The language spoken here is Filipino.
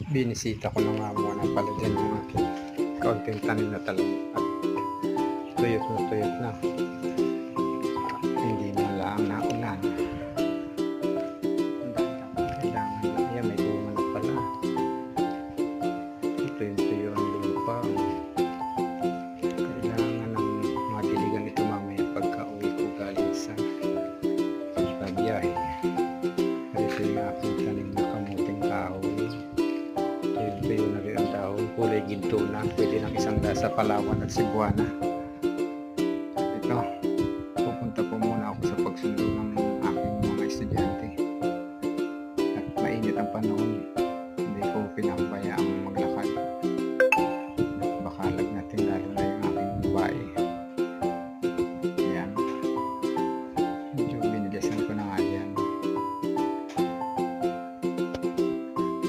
Binisita ko na nga muna pala dyan yung aking kaunting tanim na talong at tuyot na hindi na lang naulan. Kailangan na yan, may bunga na pala. Ito yung tuyo ang lupa. Kailangan ng madiligan ito mamaya pagka uwi ko galing sa pagbiyahe. Ito yung aking tanim na kamuting kahoy. Tuyo na rin ang dahon, kulay ginto na, pwede ng isang sa Palawan at Cebuana.